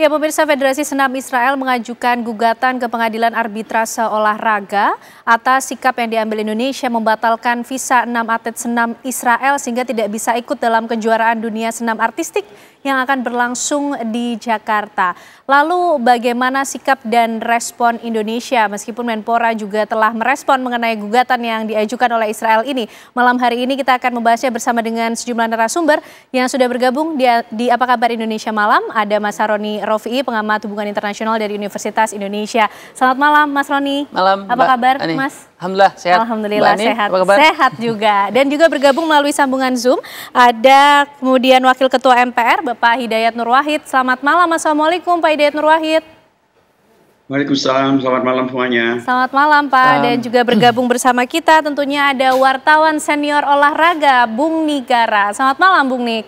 Ya, pemirsa, Federasi Senam Israel mengajukan gugatan ke Pengadilan Arbitrase Olahraga atas sikap yang diambil Indonesia membatalkan visa 6 atlet senam Israel sehingga tidak bisa ikut dalam kejuaraan dunia senam artistik yang akan berlangsung di Jakarta. Lalu bagaimana sikap dan respon Indonesia meskipun Menpora juga telah merespon mengenai gugatan yang diajukan oleh Israel ini. Malam hari ini kita akan membahasnya bersama dengan sejumlah narasumber yang sudah bergabung di Apa Kabar Indonesia Malam. Ada Mas Roni Rofi'i, pengamat hubungan internasional dari Universitas Indonesia. Selamat malam Mas Roni. Malam. Apa kabar Ani. Mas? Alhamdulillah sehat. Alhamdulillah sehat. Sehat juga. Dan juga bergabung melalui sambungan Zoom ada kemudian Wakil Ketua MPR Bapak Hidayat Nur Wahid. Selamat malam. Assalamualaikum Pak Hidayat Nur Wahid. Waalaikumsalam, selamat malam semuanya. Selamat malam Pak. Dan juga bergabung bersama kita tentunya ada wartawan senior olahraga Bung Nigara. Selamat malam Bung Nik.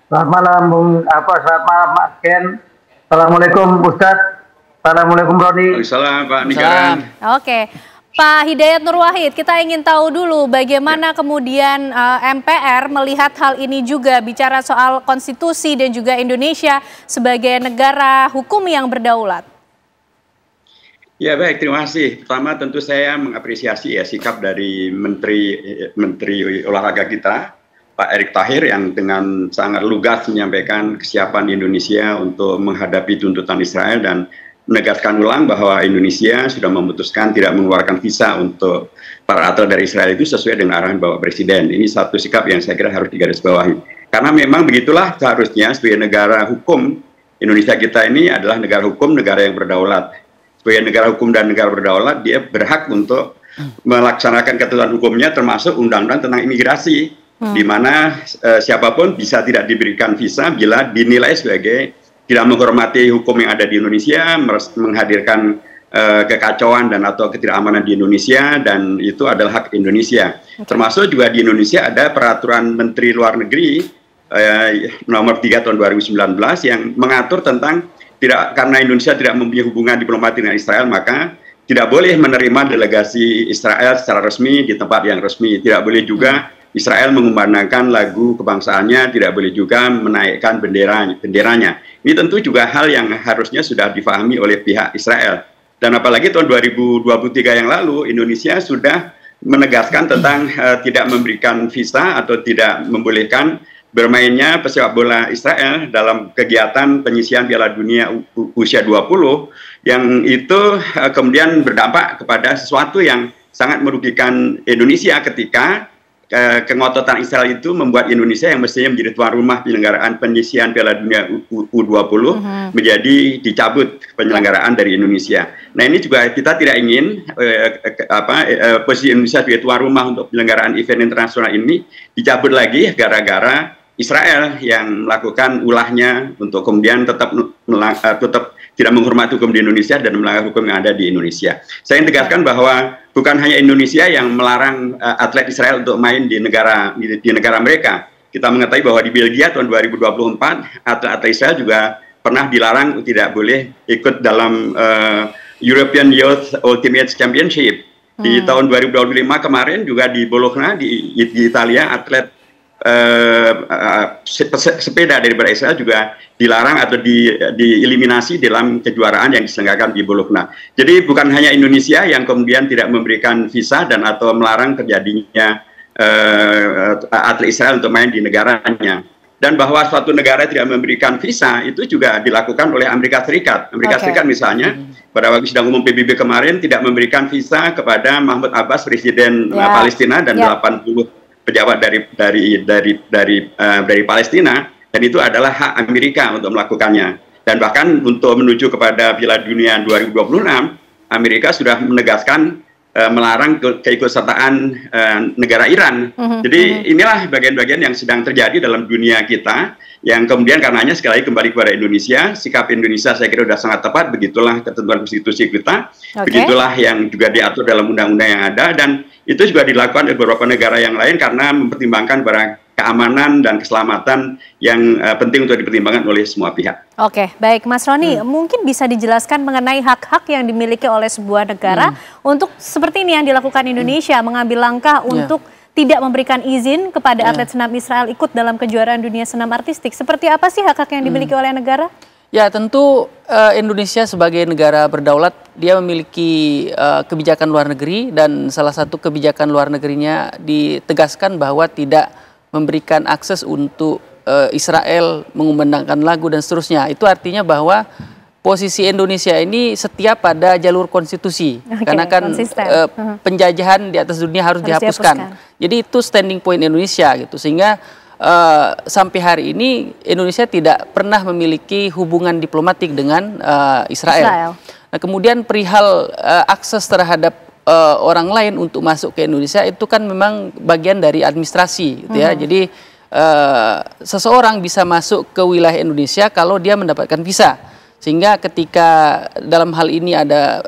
Selamat malam selamat malam Mas Ken. Assalamualaikum Ustadz. Assalamualaikum Roni. Waalaikumsalam Pak Nigara. Oke. Pak Hidayat Nur Wahid, kita ingin tahu dulu bagaimana kemudian MPR melihat hal ini juga, bicara soal konstitusi dan juga Indonesia sebagai negara hukum yang berdaulat. Ya baik, terima kasih. Pertama tentu saya mengapresiasi ya sikap dari Menteri Olahraga kita, Pak Erick Thohir, yang dengan sangat lugas menyampaikan kesiapan Indonesia untuk menghadapi tuntutan Israel dan menegaskan ulang bahwa Indonesia sudah memutuskan tidak mengeluarkan visa untuk para atlet dari Israel itu sesuai dengan arahan Bapak Presiden. Ini satu sikap yang saya kira harus digarisbawahi. Karena memang begitulah seharusnya sebagai negara hukum, Indonesia kita ini adalah negara hukum, negara yang berdaulat. Sebagai negara hukum dan negara berdaulat, dia berhak untuk melaksanakan ketentuan hukumnya termasuk undang-undang tentang imigrasi, di mana siapapun bisa tidak diberikan visa bila dinilai sebagai tidak menghormati hukum yang ada di Indonesia, menghadirkan kekacauan dan atau ketidakamanan di Indonesia, dan itu adalah hak Indonesia. Termasuk juga di Indonesia ada peraturan Menteri Luar Negeri nomor 3 tahun 2019 yang mengatur tentang karena Indonesia tidak mempunyai hubungan diplomatik dengan Israel, maka tidak boleh menerima delegasi Israel secara resmi di tempat yang resmi. Tidak boleh juga Israel mengumandangkan lagu kebangsaannya, tidak boleh juga menaikkan benderanya. Ini tentu juga hal yang harusnya sudah difahami oleh pihak Israel. Dan apalagi tahun 2023 yang lalu, Indonesia sudah menegaskan tentang tidak memberikan visa atau tidak membolehkan bermainnya pesepak bola Israel dalam kegiatan penyisian Piala Dunia usia 20, yang itu kemudian berdampak kepada sesuatu yang sangat merugikan Indonesia ketika kengototan Israel itu membuat Indonesia yang mestinya menjadi tuan rumah penyelenggaraan penyisian Piala Dunia U20 menjadi dicabut penyelenggaraan dari Indonesia. Nah, ini juga kita tidak ingin posisi Indonesia sebagai tuan rumah untuk penyelenggaraan event internasional ini dicabut lagi gara-gara Israel yang melakukan ulahnya untuk kemudian tetap tidak menghormati hukum di Indonesia dan melanggar hukum yang ada di Indonesia. Saya ingin tegaskan bahwa bukan hanya Indonesia yang melarang atlet Israel untuk main di negara mereka. Kita mengetahui bahwa di Belgia tahun 2024 atlet Israel juga pernah dilarang tidak boleh ikut dalam European Youth Ultimate Championship. Di tahun 2025 kemarin juga di Bologna di Italia atlet sepeda dari Israel juga dilarang atau dieliminasi dalam kejuaraan yang diselenggarakan di Bologna. Jadi bukan hanya Indonesia yang kemudian tidak memberikan visa dan atau melarang terjadinya atlet Israel untuk main di negaranya. Dan bahwa suatu negara tidak memberikan visa itu juga dilakukan oleh Amerika Serikat. Amerika Serikat misalnya pada waktu sidang umum PBB kemarin tidak memberikan visa kepada Mahmud Abbas, presiden Palestina, dan 80 pejabat dari Palestina, dan itu adalah hak Amerika untuk melakukannya. Dan bahkan untuk menuju kepada Piala Dunia 2026, Amerika sudah menegaskan melarang keikutsertaan negara Iran. Jadi inilah bagian-bagian yang sedang terjadi dalam dunia kita, yang kemudian karenanya sekali lagi kembali kepada Indonesia. Sikap Indonesia saya kira sudah sangat tepat, begitulah ketentuan konstitusi kita, begitulah yang juga diatur dalam undang-undang yang ada, dan itu juga dilakukan oleh beberapa negara yang lain karena mempertimbangkan barang keamanan dan keselamatan yang penting untuk dipertimbangkan oleh semua pihak. Oke, baik Mas Roni, mungkin bisa dijelaskan mengenai hak-hak yang dimiliki oleh sebuah negara untuk seperti ini yang dilakukan Indonesia, mengambil langkah untuk tidak memberikan izin kepada atlet senam Israel ikut dalam kejuaraan dunia senam artistik. Seperti apa sih hak-hak yang dimiliki oleh negara? Ya, tentu Indonesia sebagai negara berdaulat, dia memiliki kebijakan luar negeri, dan salah satu kebijakan luar negerinya ditegaskan bahwa tidak memberikan akses untuk Israel mengumandangkan lagu dan seterusnya. Itu artinya bahwa posisi Indonesia ini setia pada jalur konstitusi, karena kan penjajahan di atas dunia harus dihapuskan. Jadi itu standing point Indonesia gitu, sehingga sampai hari ini Indonesia tidak pernah memiliki hubungan diplomatik dengan Israel. Nah, kemudian perihal akses terhadap orang lain untuk masuk ke Indonesia itu kan memang bagian dari administrasi, gitu ya. Jadi seseorang bisa masuk ke wilayah Indonesia kalau dia mendapatkan visa. Sehingga ketika dalam hal ini ada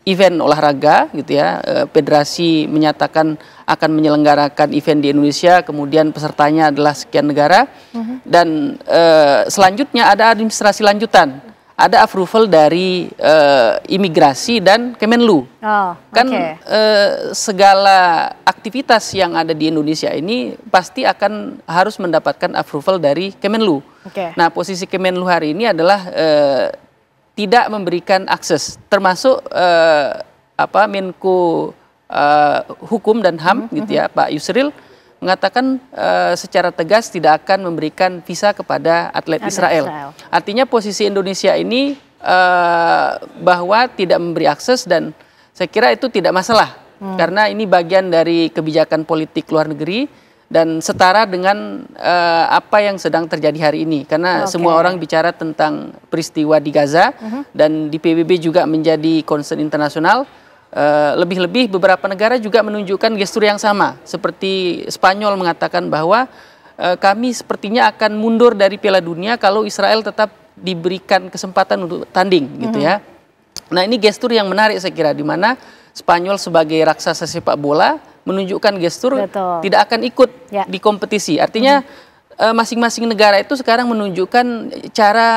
event olahraga, gitu ya, federasi menyatakan akan menyelenggarakan event di Indonesia, kemudian pesertanya adalah sekian negara, dan selanjutnya ada administrasi lanjutan, ada approval dari imigrasi dan Kemenlu. Segala aktivitas yang ada di Indonesia ini pasti akan harus mendapatkan approval dari Kemenlu. Nah, posisi Kemenlu hari ini adalah tidak memberikan akses, termasuk Menko Hukum dan HAM, gitu ya, Pak Yusril mengatakan secara tegas tidak akan memberikan visa kepada atlet Israel. Artinya posisi Indonesia ini bahwa tidak memberi akses, dan saya kira itu tidak masalah, karena ini bagian dari kebijakan politik luar negeri dan setara dengan apa yang sedang terjadi hari ini, karena semua orang bicara tentang peristiwa di Gaza, dan di PBB juga menjadi concern internasional. Lebih-lebih beberapa negara juga menunjukkan gestur yang sama, seperti Spanyol mengatakan bahwa kami sepertinya akan mundur dari Piala Dunia kalau Israel tetap diberikan kesempatan untuk tanding, gitu ya. Nah, ini gestur yang menarik saya kira, di mana Spanyol sebagai raksasa sepak bola menunjukkan gestur tidak akan ikut di kompetisi. Artinya masing-masing negara itu sekarang menunjukkan cara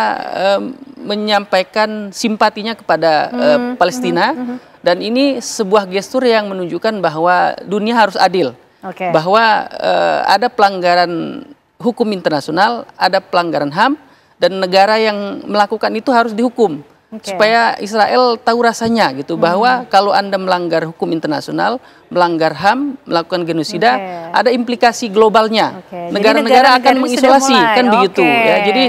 menyampaikan simpatinya kepada Palestina, dan ini sebuah gestur yang menunjukkan bahwa dunia harus adil, bahwa ada pelanggaran hukum internasional, ada pelanggaran HAM, dan negara yang melakukan itu harus dihukum. Supaya Israel tahu rasanya gitu, bahwa kalau Anda melanggar hukum internasional, melanggar HAM, melakukan genosida, ada implikasi globalnya. Negara-negara akan mengisolasi, kan begitu ya. Jadi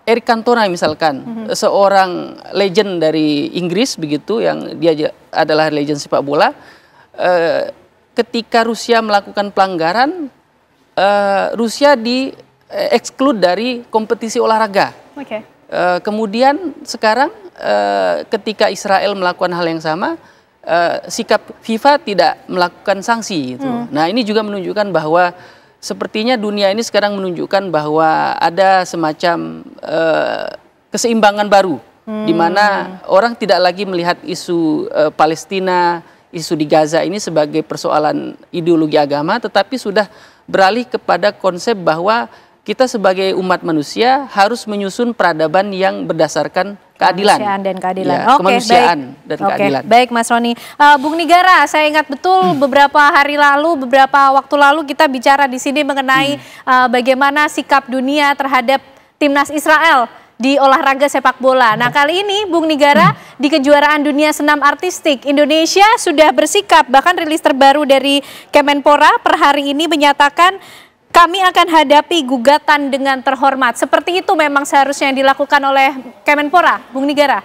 Eric Cantona misalkan, seorang legend dari Inggris begitu, yang dia adalah legend sepak bola, ketika Rusia melakukan pelanggaran, Rusia di-exclude dari kompetisi olahraga. Kemudian sekarang ketika Israel melakukan hal yang sama, sikap FIFA tidak melakukan sanksi gitu. Nah, ini juga menunjukkan bahwa sepertinya dunia ini sekarang menunjukkan bahwa ada semacam keseimbangan baru, di mana orang tidak lagi melihat isu Palestina, isu di Gaza ini sebagai persoalan ideologi agama, tetapi sudah beralih kepada konsep bahwa kita sebagai umat manusia harus menyusun peradaban yang berdasarkan keadilan. Kemanusiaan dan keadilan. Ya, kemanusiaan dan keadilan. Baik, Mas Roni. Bung Nigara, saya ingat betul beberapa hari lalu, beberapa waktu lalu kita bicara di sini mengenai bagaimana sikap dunia terhadap timnas Israel di olahraga sepak bola. Nah, kali ini Bung Nigara, di kejuaraan dunia senam artistik, Indonesia sudah bersikap, bahkan rilis terbaru dari Kemenpora per hari ini menyatakan kami akan hadapi gugatan dengan terhormat. Seperti itu memang seharusnya yang dilakukan oleh Kemenpora, Bung Nigara?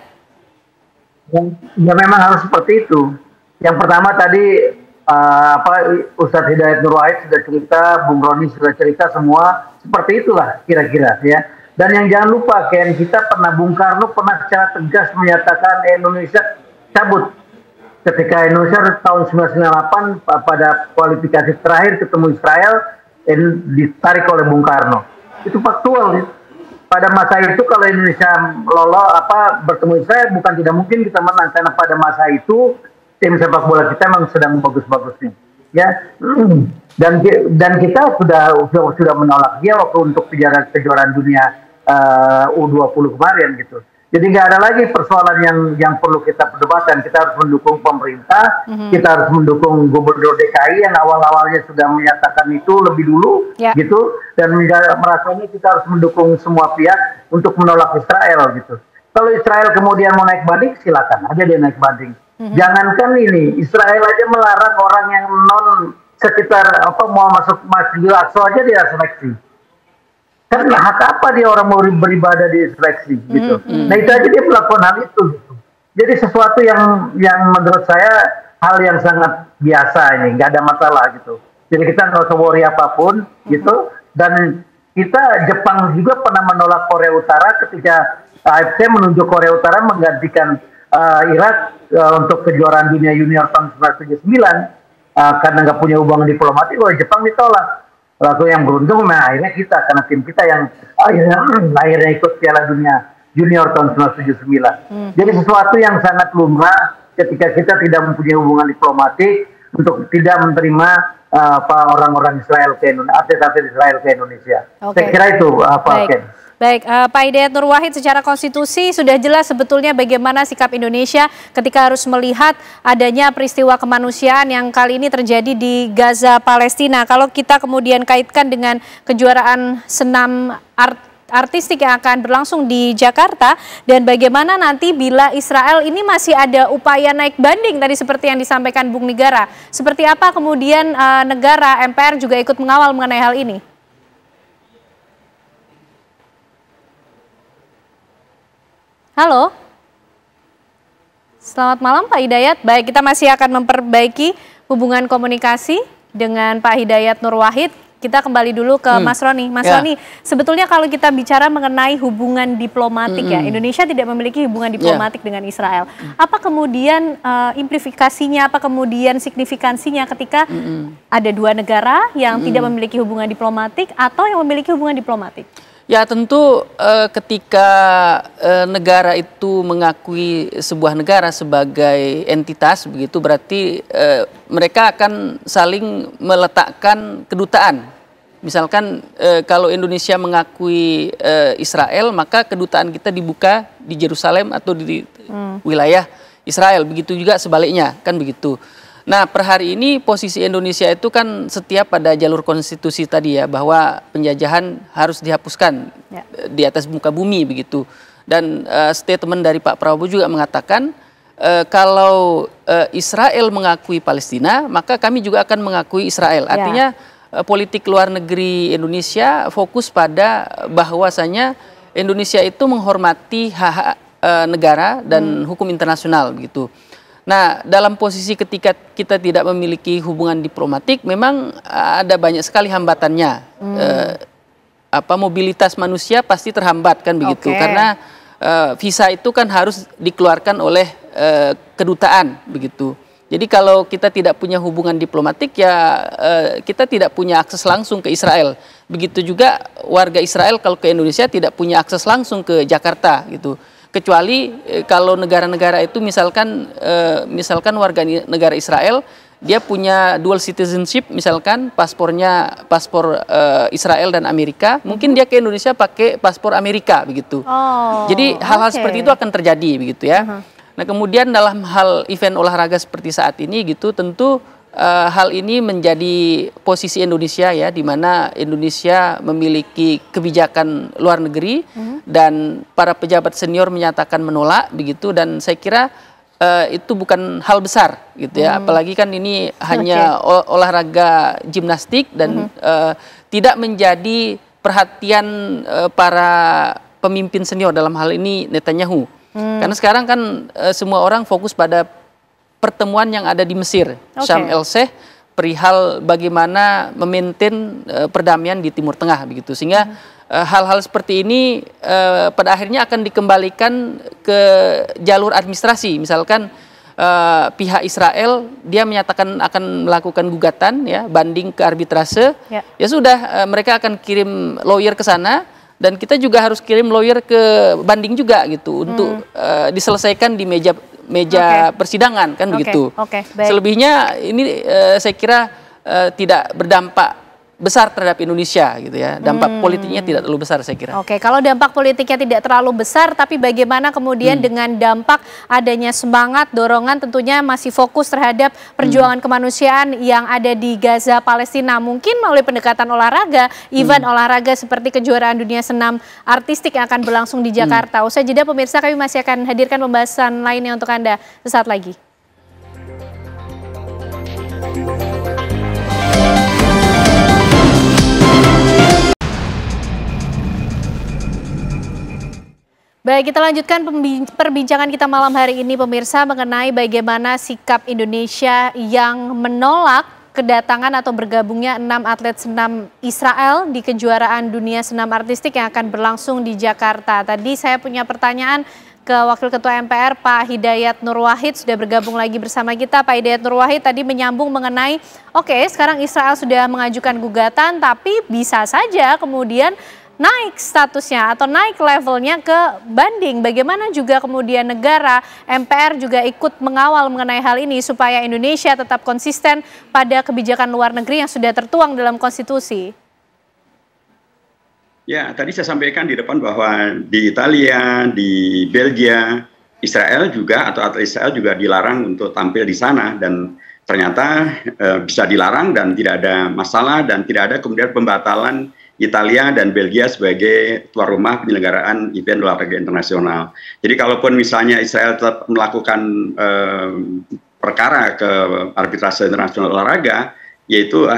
Ya, memang harus seperti itu. Yang pertama tadi Ustadz Hidayat Nur Wahid sudah cerita, Bung Roni sudah cerita, semua seperti itulah kira-kira ya. Dan yang jangan lupa, Ken, kita pernah, Bung Karno pernah secara tegas menyatakan Indonesia cabut. Ketika Indonesia tahun 1998 pada kualifikasi terakhir ketemu Israel, ditarik oleh Bung Karno. Itu faktual. Pada masa itu kalau Indonesia bertemu Israel, bukan tidak mungkin kita menang, karena pada masa itu tim sepak bola kita memang sedang bagus-bagusnya. Ya, dan kita sudah menolak dia waktu untuk kejuaraan dunia U20 kemarin gitu. Jadi nggak ada lagi persoalan yang perlu kita perdebatkan. Kita harus mendukung pemerintah, kita harus mendukung Gubernur DKI yang awal-awalnya sudah menyatakan itu lebih dulu, gitu. Dan merasanya kita harus mendukung semua pihak untuk menolak Israel, gitu. Kalau Israel kemudian mau naik banding, silakan aja dia naik banding. Jangankan ini, Israel aja melarang orang yang non sekitar mau masuk Masjidil Aqsa aja dia seleksi. Kan hak apa dia orang mau beribadah di seleksi gitu. Nah itu aja dia melakukan hal itu gitu. Jadi sesuatu yang menurut saya hal yang sangat biasa ini, nggak ada masalah gitu. Jadi kita nggak usah worry apapun gitu. Dan kita Jepang juga pernah menolak Korea Utara ketika AFC menunjuk Korea Utara menggantikan Irak untuk kejuaraan dunia junior tahun 1979 karena nggak punya hubungan diplomatik. Oleh Jepang ditolak. Lalu yang beruntung, nah akhirnya kita, karena tim kita yang akhirnya ikut Piala Dunia Junior tahun 1979. Jadi sesuatu yang sangat lumrah ketika kita tidak mempunyai hubungan diplomatik untuk tidak menerima orang-orang Israel ke Indonesia, atlet-atlet Israel ke Indonesia. Saya kira itu Ken. Baik, Pak Hidayat Nur Wahid, secara konstitusi sudah jelas sebetulnya bagaimana sikap Indonesia ketika harus melihat adanya peristiwa kemanusiaan yang kali ini terjadi di Gaza, Palestina. Kalau kita kemudian kaitkan dengan kejuaraan senam artistik yang akan berlangsung di Jakarta, dan bagaimana nanti bila Israel ini masih ada upaya naik banding tadi seperti yang disampaikan Bung Nigara. Seperti apa kemudian negara, MPR juga ikut mengawal mengenai hal ini? Halo, selamat malam Pak Hidayat. Baik, kita masih akan memperbaiki hubungan komunikasi dengan Pak Hidayat Nur Wahid. Kita kembali dulu ke Mas Roni. Mas Roni, sebetulnya kalau kita bicara mengenai hubungan diplomatik ya, Indonesia tidak memiliki hubungan diplomatik dengan Israel. Apa kemudian implikasinya, apa kemudian signifikansinya ketika ada dua negara yang tidak memiliki hubungan diplomatik atau yang memiliki hubungan diplomatik? Ya tentu ketika negara itu mengakui sebuah negara sebagai entitas begitu, berarti mereka akan saling meletakkan kedutaan. Misalkan kalau Indonesia mengakui Israel, maka kedutaan kita dibuka di Yerusalem atau di wilayah Israel. Begitu juga sebaliknya, kan begitu. Nah, per hari ini posisi Indonesia itu kan setia pada jalur konstitusi tadi ya, bahwa penjajahan harus dihapuskan di atas muka bumi begitu. Dan statement dari Pak Prabowo juga mengatakan kalau Israel mengakui Palestina, maka kami juga akan mengakui Israel. Artinya politik luar negeri Indonesia fokus pada bahwasanya Indonesia itu menghormati hak-hak negara dan hukum internasional begitu. Nah, dalam posisi ketika kita tidak memiliki hubungan diplomatik, memang ada banyak sekali hambatannya. Mobilitas manusia pasti terhambat kan begitu, karena visa itu kan harus dikeluarkan oleh kedutaan begitu. Jadi kalau kita tidak punya hubungan diplomatik ya kita tidak punya akses langsung ke Israel. Begitu juga warga Israel kalau ke Indonesia tidak punya akses langsung ke Jakarta gitu. Kecuali kalau negara-negara itu misalkan warga negara Israel dia punya dual citizenship, misalkan paspor Israel dan Amerika, mungkin dia ke Indonesia pakai paspor Amerika begitu. Jadi hal-hal seperti itu akan terjadi begitu ya. Nah kemudian dalam hal event olahraga seperti saat ini gitu, tentu hal ini menjadi posisi Indonesia ya, di mana Indonesia memiliki kebijakan luar negeri dan para pejabat senior menyatakan menolak begitu, dan saya kira itu bukan hal besar gitu ya, apalagi kan ini hanya olahraga gimnastik dan tidak menjadi perhatian para pemimpin senior, dalam hal ini Netanyahu. Karena sekarang kan semua orang fokus pada pertemuan yang ada di Mesir, Sharm el-Sheikh, perihal bagaimana memaintain perdamaian di Timur Tengah begitu, sehingga hal-hal seperti ini pada akhirnya akan dikembalikan ke jalur administrasi. Misalkan pihak Israel dia menyatakan akan melakukan gugatan ya, banding ke arbitrase, ya sudah mereka akan kirim lawyer ke sana. Dan kita juga harus kirim lawyer ke banding juga gitu untuk diselesaikan di meja persidangan kan begitu. Selebihnya ini saya kira tidak berdampak besar terhadap Indonesia gitu ya. Dampak politiknya tidak terlalu besar saya kira. Oke, kalau dampak politiknya tidak terlalu besar, tapi bagaimana kemudian dengan dampak adanya semangat, dorongan tentunya masih fokus terhadap perjuangan kemanusiaan yang ada di Gaza, Palestina. Mungkin melalui pendekatan olahraga, event olahraga seperti kejuaraan dunia senam artistik yang akan berlangsung di Jakarta. Usai jeda pemirsa, kami masih akan hadirkan pembahasan lainnya untuk Anda sesaat lagi. Baik, kita lanjutkan perbincangan kita malam hari ini pemirsa mengenai bagaimana sikap Indonesia yang menolak kedatangan atau bergabungnya 6 atlet senam Israel di kejuaraan dunia senam artistik yang akan berlangsung di Jakarta. Tadi saya punya pertanyaan ke Wakil Ketua MPR Pak Hidayat Nur Wahid, sudah bergabung lagi bersama kita. Pak Hidayat Nur Wahid tadi menyambung mengenai sekarang Israel sudah mengajukan gugatan, tapi bisa saja kemudian naik statusnya atau naik levelnya ke banding. Bagaimana juga kemudian negara, MPR juga ikut mengawal mengenai hal ini supaya Indonesia tetap konsisten pada kebijakan luar negeri yang sudah tertuang dalam konstitusi. Ya, tadi saya sampaikan di depan bahwa di Italia, di Belgia, Israel juga atau atlet Israel juga dilarang untuk tampil di sana, dan ternyata bisa dilarang dan tidak ada masalah, dan tidak ada kemudian pembatalan Italia dan Belgia sebagai tuan rumah penyelenggaraan event olahraga internasional. Jadi kalaupun misalnya Israel tetap melakukan perkara ke arbitrase internasional olahraga, yaitu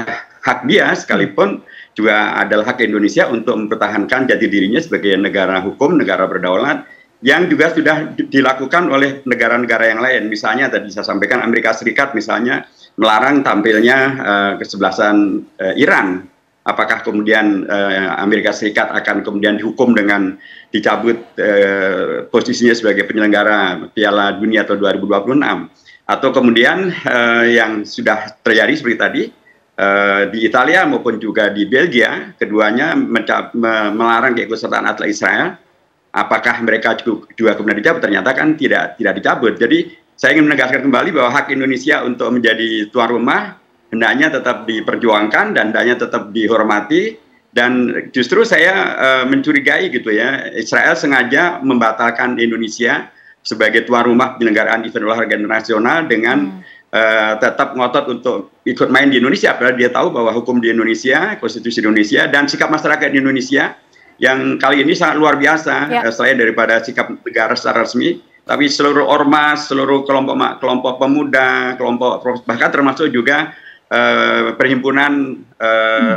hak dia, sekalipun juga adalah hak Indonesia untuk mempertahankan jati dirinya sebagai negara hukum, negara berdaulat, yang juga sudah dilakukan oleh negara-negara yang lain. Misalnya tadi saya sampaikan Amerika Serikat misalnya melarang tampilnya kesebelasan Iran. Apakah kemudian Amerika Serikat akan kemudian dihukum dengan dicabut posisinya sebagai penyelenggara Piala Dunia atau 2026? Atau kemudian yang sudah terjadi seperti tadi di Italia maupun juga di Belgia, keduanya melarang keikutsertaan atlet Israel. Apakah mereka juga kemudian dicabut? Ternyata kan tidak dicabut. Jadi saya ingin menegaskan kembali bahwa hak Indonesia untuk menjadi tuan rumah hendaknya tetap diperjuangkan dan hendaknya tetap dihormati, dan justru saya mencurigai gitu ya, Israel sengaja membatalkan Indonesia sebagai tuan rumah penyelenggaraan event olahraga internasional dengan tetap ngotot untuk ikut main di Indonesia, padahal dia tahu bahwa hukum di Indonesia, konstitusi Indonesia, dan sikap masyarakat di Indonesia yang kali ini sangat luar biasa, selain daripada sikap negara secara resmi, tapi seluruh ormas, seluruh kelompok pemuda, kelompok bahkan termasuk juga perhimpunan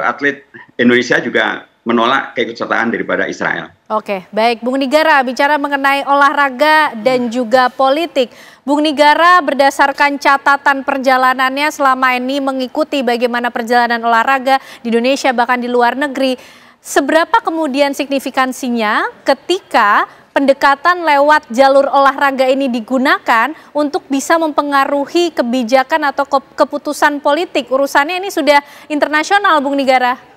atlet Indonesia juga menolak keikutsertaan daripada Israel. Oke, baik. Bung Nigara, bicara mengenai olahraga dan juga politik. Bung Nigara berdasarkan catatan perjalanannya selama ini mengikuti bagaimana perjalanan olahraga di Indonesia bahkan di luar negeri, seberapa kemudian signifikansinya ketika pendekatan lewat jalur olahraga ini digunakan untuk bisa mempengaruhi kebijakan atau keputusan politik? Urusannya ini sudah internasional, Bung Nigara.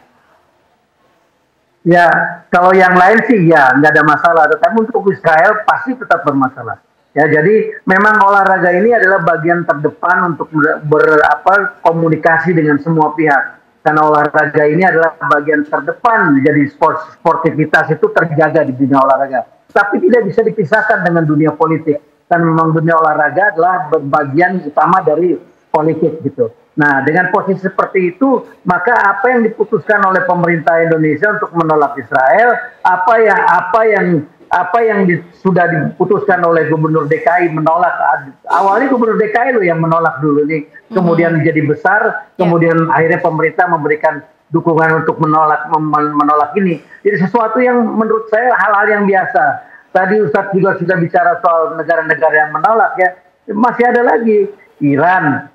Ya, kalau yang lain sih ya nggak ada masalah, tetapi untuk Israel pasti tetap bermasalah. Ya, jadi memang olahraga ini adalah bagian terdepan untuk komunikasi dengan semua pihak. Karena olahraga ini adalah bagian terdepan, jadi sportivitas itu terjaga di dunia olahraga. Tapi tidak bisa dipisahkan dengan dunia politik. Dan memang dunia olahraga adalah bagian utama dari politik gitu. Nah, dengan posisi seperti itu, maka apa yang diputuskan oleh pemerintah Indonesia untuk menolak Israel, apa yang sudah diputuskan oleh Gubernur DKI menolak. Awalnya Gubernur DKI loh yang menolak dulu nih, kemudian menjadi besar, kemudian akhirnya pemerintah memberikan dukungan untuk menolak ini. Jadi sesuatu yang menurut saya hal-hal yang biasa. Tadi Ustadz juga sudah bicara soal negara-negara yang menolak ya. Masih ada lagi Iran,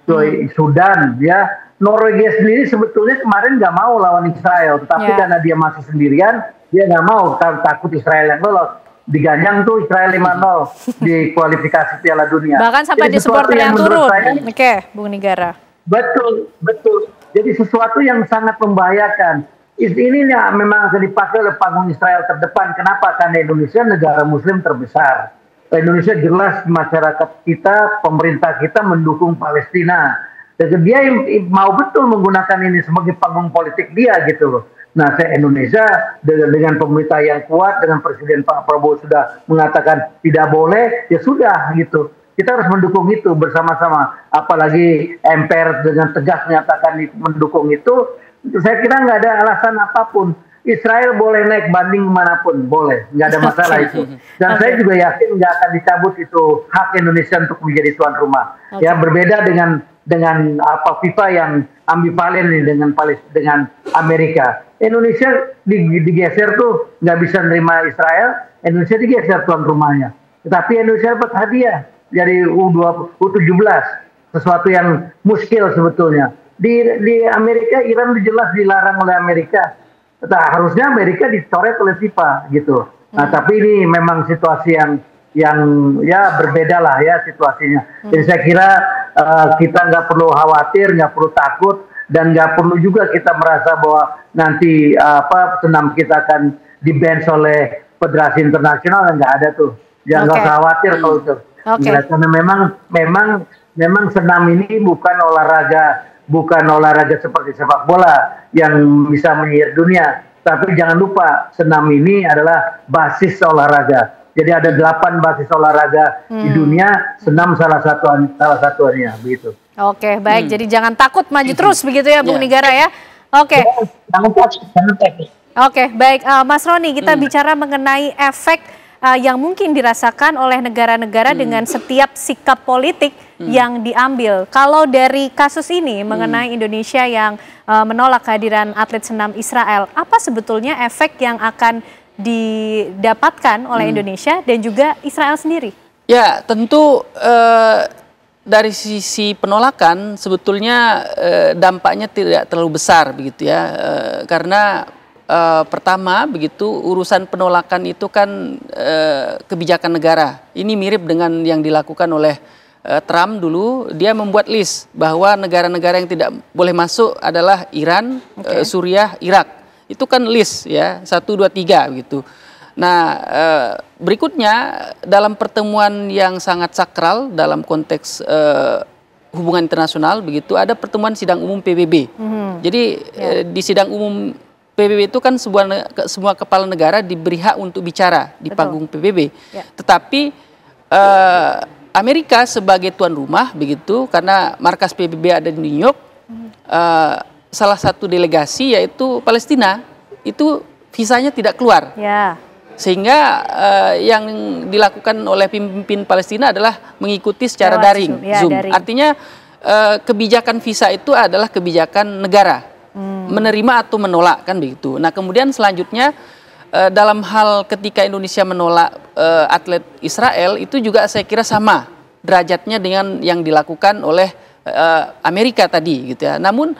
Sudan, ya. Norwegia sendiri sebetulnya kemarin nggak mau lawan Israel, tetapi karena dia masih sendirian, dia nggak mau, takut Israel yang lolos. Diganjang tuh Israel 5-0 di kualifikasi Piala Dunia. Bahkan sampai di supporter yang turun. Oke, Bung Nigara. Betul. Jadi sesuatu yang sangat membahayakan. Ini memang akan dipakai oleh panggung Israel terdepan. Kenapa? Karena Indonesia negara Muslim terbesar. Indonesia jelas masyarakat kita, pemerintah kita mendukung Palestina. Dan dia mau betul menggunakan ini sebagai panggung politik dia gitu loh. Nah, Indonesia dengan pemerintah yang kuat, dengan Presiden Pak Prabowo sudah mengatakan tidak boleh, ya sudah gitu. Kita harus mendukung itu bersama-sama. Apalagi MPR dengan tegas menyatakan mendukung itu, saya kira nggak ada alasan apapun. Israel boleh naik banding manapun, boleh, nggak ada masalah itu. Dan saya juga yakin nggak akan dicabut itu hak Indonesia untuk menjadi tuan rumah. Ya, berbeda dengan FIFA yang ambivalen nih dengan Amerika. Indonesia digeser tuh nggak bisa nerima Israel, Indonesia digeser tuan rumahnya. Tetapi Indonesia dapat hadiah dari U17, sesuatu yang muskil sebetulnya. Di Amerika, Iran jelas dilarang oleh Amerika. Harusnya Amerika dicoret oleh FIFA gitu. Nah, tapi ini memang situasi yang ya berbeda lah ya situasinya. Jadi saya kira kita nggak perlu khawatir, nggak perlu takut, dan nggak perlu juga kita merasa bahwa nanti senam kita akan di-ban oleh Federasi Internasional. Nggak ada tuh. Jangan khawatir kalau itu. Karena memang senam ini bukan olahraga seperti sepak bola yang bisa menyihir dunia. Tapi jangan lupa, senam ini adalah basis olahraga. Jadi ada 8 basis olahraga di dunia, senam salah satunya begitu. Oke, baik. Jadi jangan takut, maju terus begitu ya, Bung Nigara ya. Oke. Jangan takut. Oke, baik. Mas Roni, kita bicara mengenai efek yang mungkin dirasakan oleh negara-negara dengan setiap sikap politik yang diambil. Kalau dari kasus ini mengenai Indonesia yang menolak kehadiran atlet senam Israel, apa sebetulnya efek yang akan didapatkan oleh Indonesia dan juga Israel sendiri? Ya, tentu dari sisi penolakan sebetulnya dampaknya tidak terlalu besar begitu ya, karena pertama begitu urusan penolakan itu kan kebijakan negara. Ini mirip dengan yang dilakukan oleh Trump dulu. Dia membuat list bahwa negara-negara yang tidak boleh masuk adalah Iran, Suriah, Irak. Itu kan list ya, 1, 2, 3 gitu. Nah, berikutnya dalam pertemuan yang sangat sakral dalam konteks hubungan internasional begitu, ada pertemuan sidang umum PBB. Jadi di sidang umum PBB itu kan semua kepala negara diberi hak untuk bicara di panggung PBB. Tetapi Amerika sebagai tuan rumah begitu, karena markas PBB ada di New York, salah satu delegasi yaitu Palestina itu visanya tidak keluar. Sehingga yang dilakukan oleh pemimpin Palestina adalah mengikuti secara daring, Zoom. Artinya kebijakan visa itu adalah kebijakan negara, menerima atau menolak kan begitu. Nah, kemudian selanjutnya dalam hal ketika Indonesia menolak atlet Israel itu juga saya kira sama derajatnya dengan yang dilakukan oleh Amerika tadi gitu ya. Namun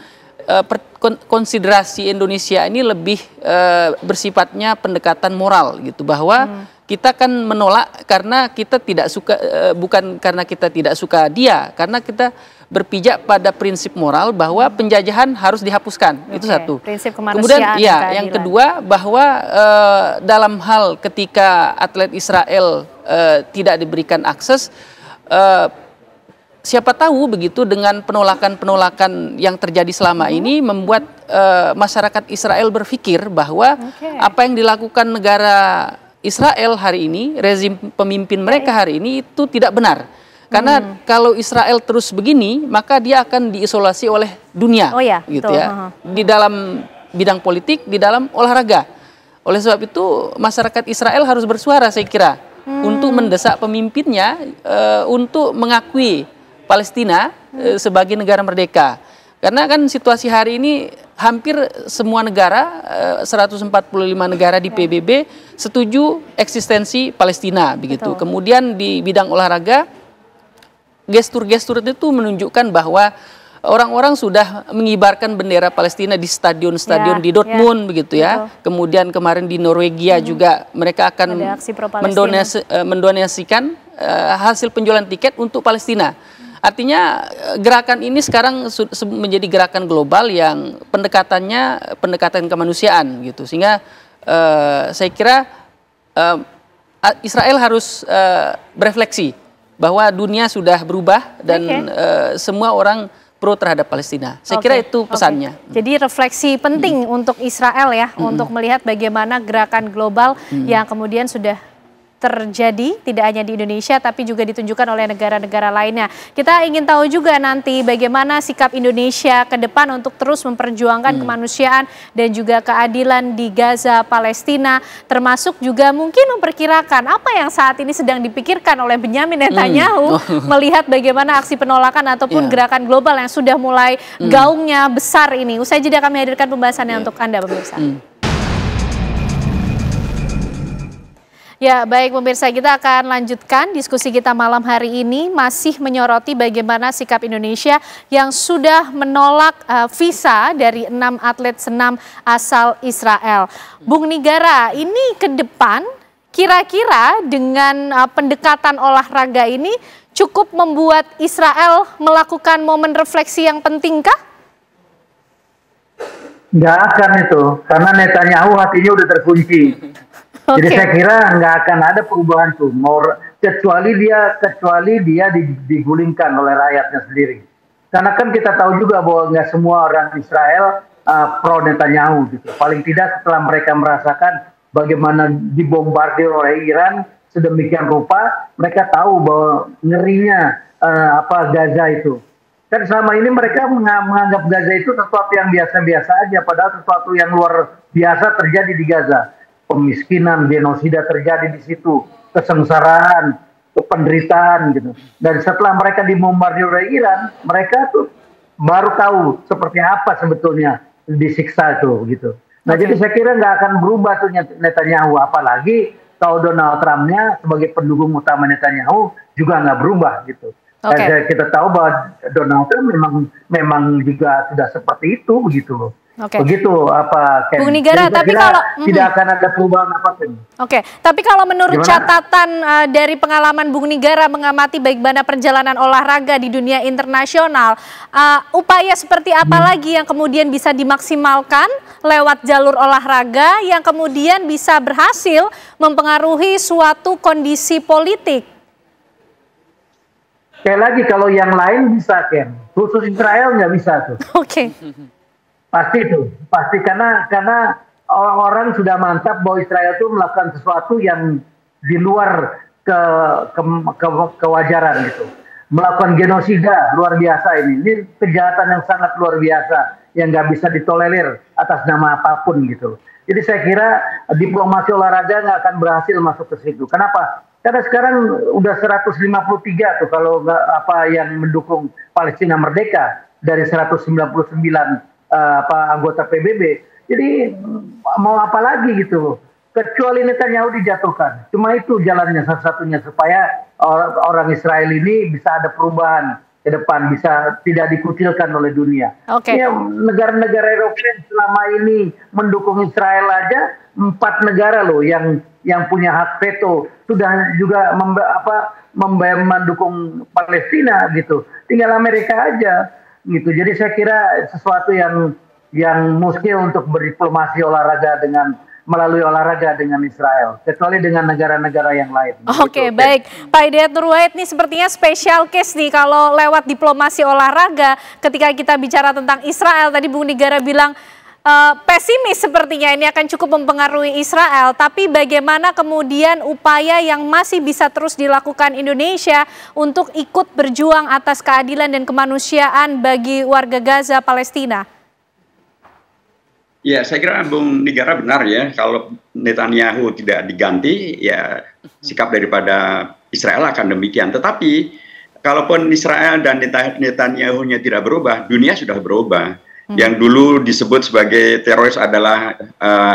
konsiderasi Indonesia ini lebih bersifatnya pendekatan moral gitu, bahwa kita kan menolak karena kita tidak suka, bukan karena kita tidak suka dia, karena kita berpijak pada prinsip moral bahwa penjajahan harus dihapuskan. Itu satu. Prinsip kemanusiaan. Kemudian yang kedua bahwa dalam hal ketika atlet Israel tidak diberikan akses, siapa tahu begitu dengan penolakan-penolakan yang terjadi selama ini membuat masyarakat Israel berpikir bahwa apa yang dilakukan negara Israel hari ini, rezim pemimpin mereka hari ini itu tidak benar. Karena kalau Israel terus begini, maka dia akan diisolasi oleh dunia, gitu ya. Di dalam bidang politik, di dalam olahraga. Oleh sebab itu masyarakat Israel harus bersuara saya kira untuk mendesak pemimpinnya untuk mengakui Palestina sebagai negara merdeka. Karena kan situasi hari ini hampir semua negara, 145 negara di PBB setuju eksistensi Palestina begitu. Kemudian di bidang olahraga, gestur-gestur itu menunjukkan bahwa orang-orang sudah mengibarkan bendera Palestina di stadion-stadion di Dortmund begitu ya. Kemudian kemarin di Norwegia juga mereka akan mendonasikan hasil penjualan tiket untuk Palestina. Artinya gerakan ini sekarang menjadi gerakan global yang pendekatan kemanusiaan gitu. Sehingga saya kira Israel harus berefleksi bahwa dunia sudah berubah dan semua orang pro terhadap Palestina. Saya kira itu pesannya. Jadi refleksi penting untuk Israel ya, untuk melihat bagaimana gerakan global yang kemudian sudah terjadi tidak hanya di Indonesia tapi juga ditunjukkan oleh negara-negara lainnya. Kita ingin tahu juga nanti bagaimana sikap Indonesia ke depan untuk terus memperjuangkan kemanusiaan dan juga keadilan di Gaza, Palestina, termasuk juga mungkin memperkirakan apa yang saat ini sedang dipikirkan oleh Benyamin Netanyahu melihat bagaimana aksi penolakan ataupun gerakan global yang sudah mulai gaungnya besar ini. Usai jeda kami hadirkan pembahasannya untuk Anda pemirsa. Ya, baik pemirsa, kita akan lanjutkan diskusi kita malam hari ini masih menyoroti bagaimana sikap Indonesia yang sudah menolak visa dari 6 atlet senam asal Israel. Bung Nigara, ini ke depan kira-kira dengan pendekatan olahraga ini cukup membuat Israel melakukan momen refleksi yang pentingkah? Nggak akan itu, karena Netanyahu hatinya udah terkunci. Jadi saya kira nggak akan ada perubahan tuh, kecuali dia digulingkan oleh rakyatnya sendiri. Karena kan kita tahu juga bahwa nggak semua orang Israel pro Netanyahu gitu. Paling tidak setelah mereka merasakan bagaimana dibombardir oleh Iran sedemikian rupa, mereka tahu bahwa ngerinya Gaza itu. Kan selama ini mereka menganggap Gaza itu sesuatu yang biasa-biasa aja, padahal sesuatu yang luar biasa terjadi di Gaza. Pemiskinan, genosida terjadi di situ, kesengsaraan, penderitaan gitu. Dan setelah mereka dibombardir oleh Iran, mereka tuh baru tahu seperti apa sebetulnya disiksa itu gitu. Nah jadi saya kira nggak akan berubah tuh Netanyahu, apalagi kalau Donald Trump-nya sebagai pendukung utama Netanyahu juga nggak berubah gitu. Kita tahu bahwa Donald Trump memang juga sudah seperti itu begitu loh. Begitu Ken. Bung Nigara, tapi kalau tidak akan ada perubahan apapun. Tapi kalau menurut catatan dari pengalaman Bung Nigara mengamati bagaimana perjalanan olahraga di dunia internasional, upaya seperti apa lagi yang kemudian bisa dimaksimalkan lewat jalur olahraga yang kemudian bisa berhasil mempengaruhi suatu kondisi politik? Sekali lagi kalau yang lain bisa, Ken, khusus Israel nggak bisa tuh. Pasti karena orang sudah mantap bahwa Israel itu melakukan sesuatu yang di luar kewajaran gitu, melakukan genosida luar biasa ini kejahatan yang sangat luar biasa yang nggak bisa ditolerir atas nama apapun gitu. Jadi saya kira diplomasi olahraga nggak akan berhasil masuk ke situ. Kenapa? Karena sekarang udah 153 tuh kalau yang mendukung Palestina merdeka dari 199 anggota PBB. Jadi mau apa lagi gitu, kecuali Netanyahu dijatuhkan. Cuma itu jalannya satu-satunya supaya orang Israel ini bisa ada perubahan ke depan, bisa tidak dikucilkan oleh dunia. Ya, negara-negara Eropa selama ini mendukung Israel aja 4 negara loh yang punya hak veto sudah juga mendukung Palestina gitu. Tinggal Amerika aja. Gitu. Jadi saya kira sesuatu yang muskil untuk berdiplomasi olahraga melalui olahraga dengan Israel, kecuali dengan negara-negara yang lain. Baik. Pak Hidayat Nur Wahid, ini sepertinya special case nih kalau lewat diplomasi olahraga ketika kita bicara tentang Israel. Tadi Bung Nigara bilang pesimis sepertinya ini akan cukup mempengaruhi Israel, tapi bagaimana kemudian upaya yang masih bisa terus dilakukan Indonesia untuk ikut berjuang atas keadilan dan kemanusiaan bagi warga Gaza, Palestina? Ya, saya kira Bung Nigara benar ya, kalau Netanyahu tidak diganti, ya sikap daripada Israel akan demikian. Tetapi, kalaupun Israel dan Netanyahu-nya tidak berubah, dunia sudah berubah. Yang dulu disebut sebagai teroris adalah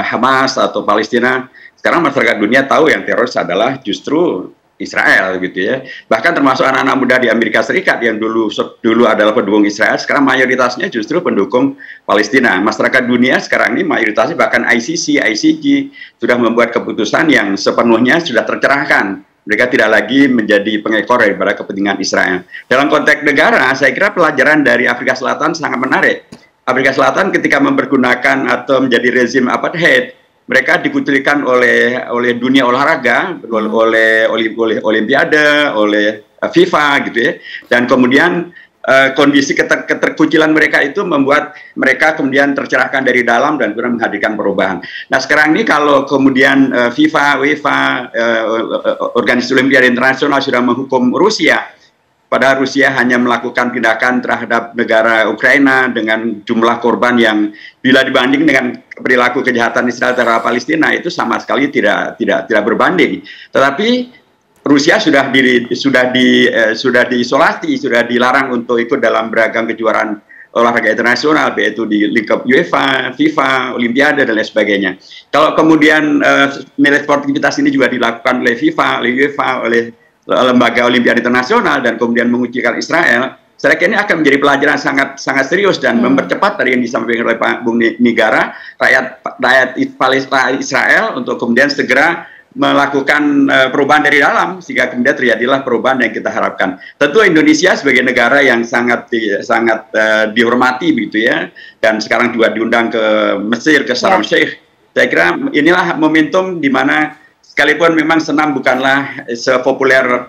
Hamas atau Palestina, sekarang masyarakat dunia tahu yang teroris adalah justru Israel gitu ya. Bahkan termasuk anak-anak muda di Amerika Serikat yang dulu adalah pendukung Israel, sekarang mayoritasnya justru pendukung Palestina. Masyarakat dunia sekarang ini mayoritasnya bahkan ICC, ICG sudah membuat keputusan yang sepenuhnya sudah tercerahkan. Mereka tidak lagi menjadi pengekor daripada kepentingan Israel. Dalam konteks negara, saya kira pelajaran dari Afrika Selatan sangat menarik. Afrika Selatan ketika mempergunakan atau menjadi rezim apartheid, mereka dikucilkan oleh dunia olahraga, oleh Olimpiade, oleh FIFA gitu ya. Dan kemudian kondisi keterkucilan mereka itu membuat mereka kemudian tercerahkan dari dalam dan kemudian menghadirkan perubahan. Nah sekarang ini kalau kemudian FIFA, UEFA, Organisasi Olimpiade Internasional sudah menghukum Rusia, padahal Rusia hanya melakukan tindakan terhadap negara Ukraina dengan jumlah korban yang bila dibanding dengan perilaku kejahatan Israel terhadap Palestina itu sama sekali tidak berbanding. Tetapi Rusia sudah diisolasi, sudah dilarang untuk ikut dalam beragam kejuaraan olahraga internasional, yaitu di lingkup UEFA, FIFA, Olimpiade dan lain sebagainya. Kalau kemudian nilai sportivitas ini juga dilakukan oleh FIFA, oleh UEFA, oleh lembaga Olimpiade internasional dan kemudian mengucikan Israel, saya kira ini akan menjadi pelajaran sangat serius dan mempercepat dari yang disampaikan oleh Pak Bung Nigara, rakyat Palestina Israel untuk kemudian segera melakukan perubahan dari dalam sehingga kemudian terjadilah perubahan yang kita harapkan. Tentu Indonesia sebagai negara yang sangat dihormati begitu ya, dan sekarang juga diundang ke Mesir, ke Sharm Sheikh. Saya kira inilah momentum di mana sekalipun memang senam bukanlah sepopuler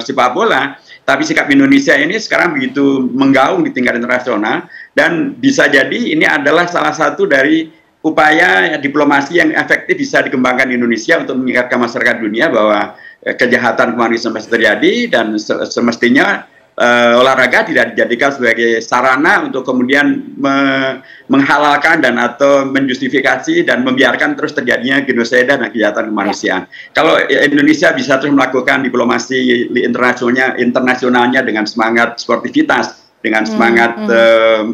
sepak bola, tapi sikap Indonesia ini sekarang begitu menggaung di tingkat internasional dan bisa jadi ini adalah salah satu dari upaya diplomasi yang efektif bisa dikembangkan di Indonesia untuk mengingatkan masyarakat dunia bahwa kejahatan kemanusiaan masih terjadi dan semestinya olahraga tidak dijadikan sebagai sarana untuk kemudian menghalalkan dan atau menjustifikasi dan membiarkan terus terjadinya genosida dan kejahatan kemanusiaan. Kalau Indonesia bisa terus melakukan diplomasi internasionalnya dengan semangat sportivitas, dengan semangat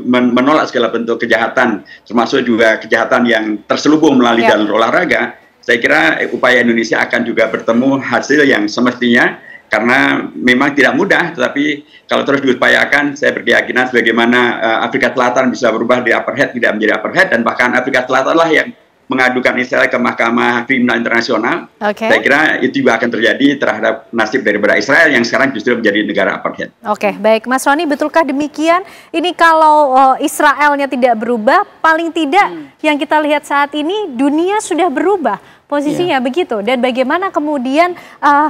menolak segala bentuk kejahatan, termasuk juga kejahatan yang terselubung melalui jalur olahraga, saya kira upaya Indonesia akan juga bertemu hasil yang semestinya, karena memang tidak mudah, tetapi kalau terus diupayakan, saya berkeyakinan bagaimana Afrika Selatan bisa berubah dari apartheid tidak menjadi apartheid, dan bahkan Afrika Selatan lah yang mengadukan Israel ke Mahkamah Kriminal Internasional. Saya kira itu juga akan terjadi terhadap nasib daripada Israel yang sekarang justru menjadi negara apartheid. Baik, Mas Roni, betulkah demikian? Ini kalau Israelnya tidak berubah, paling tidak yang kita lihat saat ini dunia sudah berubah posisinya begitu. Dan bagaimana kemudian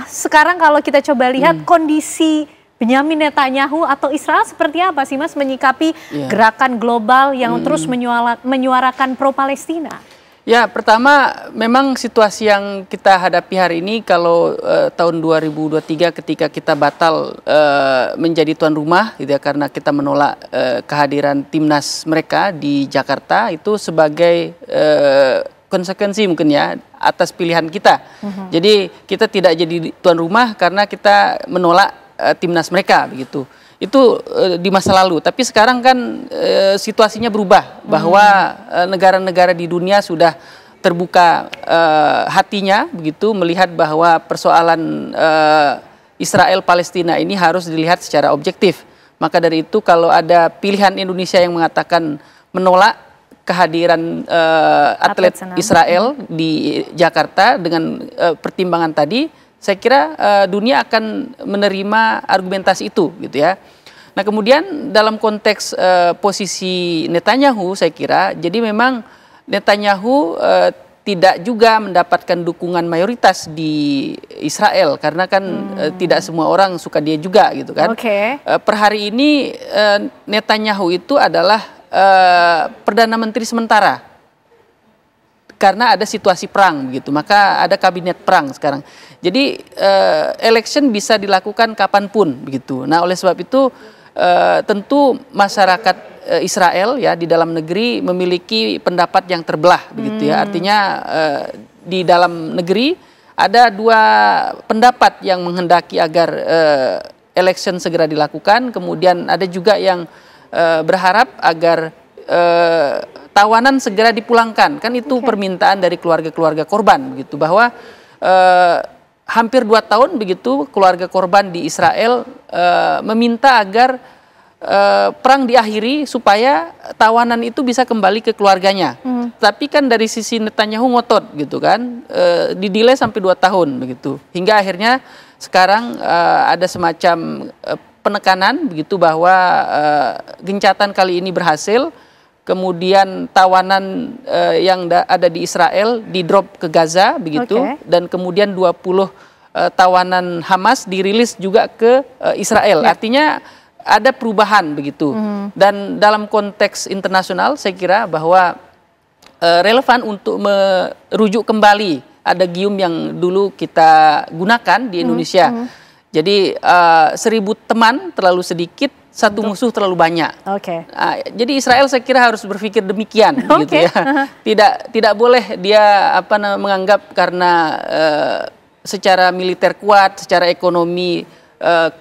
sekarang kalau kita coba lihat kondisi Benyamin Netanyahu atau Israel seperti apa sih Mas menyikapi gerakan global yang terus menyuarakan pro-Palestina? Ya, pertama memang situasi yang kita hadapi hari ini kalau tahun 2023 ketika kita batal menjadi tuan rumah gitu ya, karena kita menolak kehadiran timnas mereka di Jakarta, itu sebagai konsekuensi mungkin ya atas pilihan kita. Jadi kita tidak jadi tuan rumah karena kita menolak timnas mereka begitu. Itu di masa lalu, tapi sekarang kan situasinya berubah bahwa negara-negara di dunia sudah terbuka hatinya begitu melihat bahwa persoalan Israel Palestina ini harus dilihat secara objektif. Maka dari itu kalau ada pilihan Indonesia yang mengatakan menolak kehadiran atlet Israel di Jakarta dengan pertimbangan tadi, saya kira dunia akan menerima argumentasi itu gitu ya. Nah kemudian dalam konteks posisi Netanyahu, saya kira jadi memang Netanyahu tidak juga mendapatkan dukungan mayoritas di Israel karena kan tidak semua orang suka dia juga gitu kan. Per hari ini Netanyahu itu adalah Perdana Menteri sementara. Karena ada situasi perang begitu, maka ada kabinet perang sekarang. Jadi election bisa dilakukan kapanpun begitu. Nah oleh sebab itu tentu masyarakat Israel ya di dalam negeri memiliki pendapat yang terbelah begitu ya. Artinya di dalam negeri ada dua pendapat yang menghendaki agar election segera dilakukan. Kemudian ada juga yang berharap agar tawanan segera dipulangkan, kan itu permintaan dari keluarga-keluarga korban begitu, bahwa hampir 2 tahun begitu keluarga korban di Israel meminta agar perang diakhiri supaya tawanan itu bisa kembali ke keluarganya. Tapi kan dari sisi Netanyahu ngotot gitu kan, didelay sampai 2 tahun begitu, hingga akhirnya sekarang ada semacam penekanan begitu bahwa gencatan kali ini berhasil. Kemudian tawanan yang ada di Israel di drop ke Gaza begitu, dan kemudian 20 tawanan Hamas dirilis juga ke Israel. Ya. Artinya ada perubahan begitu. Dan dalam konteks internasional saya kira bahwa relevan untuk merujuk kembali ada gium yang dulu kita gunakan di Indonesia. Jadi 1000 teman terlalu sedikit, satu musuh terlalu banyak. Jadi Israel saya kira harus berpikir demikian, gitu ya. Tidak boleh dia menganggap karena secara militer kuat, secara ekonomi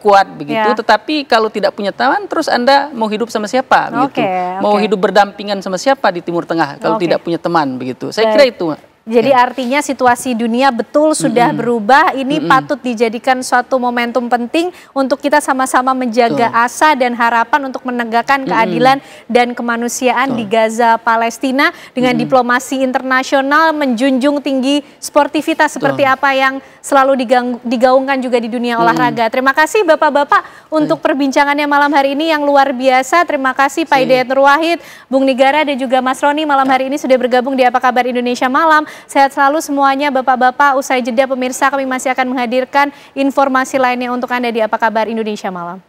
kuat begitu, tetapi kalau tidak punya teman, terus Anda mau hidup sama siapa begitu? Mau hidup berdampingan sama siapa di Timur Tengah kalau tidak punya teman begitu? Saya kira itu. Jadi artinya situasi dunia betul sudah berubah, ini patut dijadikan suatu momentum penting untuk kita sama-sama menjaga asa dan harapan untuk menegakkan keadilan dan kemanusiaan di Gaza, Palestina dengan diplomasi internasional, menjunjung tinggi sportivitas seperti apa yang selalu digaungkan juga di dunia olahraga. Terima kasih Bapak-Bapak untuk perbincangannya malam hari ini yang luar biasa. Terima kasih Pak Hidayat Nur Wahid, Bung Nigara dan juga Mas Roni malam hari ini sudah bergabung di Apa Kabar Indonesia Malam. Sehat selalu semuanya Bapak-Bapak. Usai jeda pemirsa kami masih akan menghadirkan informasi lainnya untuk Anda di Apa Kabar Indonesia Malam.